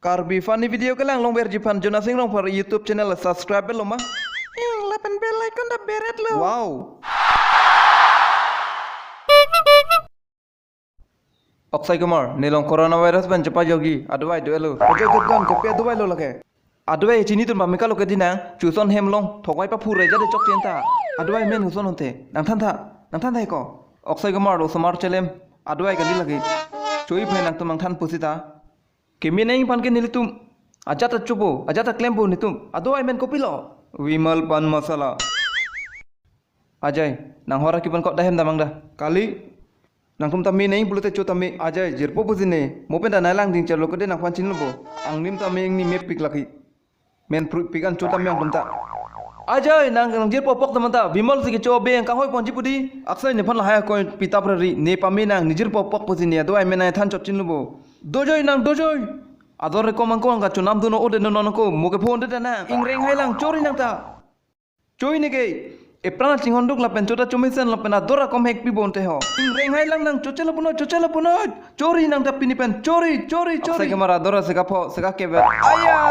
Karbi funny video ke lang long ber jipan Jonas sing long per YouTube channel subscribe lo mah. Lapan bell icon da beret lo. Wow. Oksai Kumar, nilong coronavirus ban cepat jogi. Adwai do lo. Oke gan kopi adwai lo lake. Adwai chini tun pamika lo ke dinang. Chuson hem long thokwai pa phurai jade chok chenta. Adwai men huson honte. Nang than thai ko. Oksai Kumar lo smart chelem. Adwai kali lagi. Chui phai nang tumang than pusita. Kemi neng pan ke nilitum. Ajata chubo, ajata klembo nitum. Adwai men kopi lo. Wimal pan masala. Ajay, nang hora kipan kok dahem damang dah. Kali nang tum tami neng bulu te chu tami ajay jirpo buzine. Mopen da nalang ding chalo kede nang pan chinlo. Ang nim tami ning ni mep pik laki. Men pikan chu tami ang tumta. Ajay nang jirpo pok tamanta. Wimal sige chu be ang kahoi pon jipudi. Aksai ne pan la haya ko pita prari ne pami nang ni jirpo pok buzine. Adwai men ay than chot chinlo. Dojoy nang dojoy. Ador re komang ko ang ka chunam duno ode no ko moke phone de na. Ingreng hai lang chori nang ta. Choi ne ge. Eprana chinghonduk lapen chota chumisen lapen adora kom hek pi bonte ho. Ingreng hai lang nang chochela puno. Chori nang ta pinipen. Chori. Sai kamera adora se kapo se ka kebe. Aya.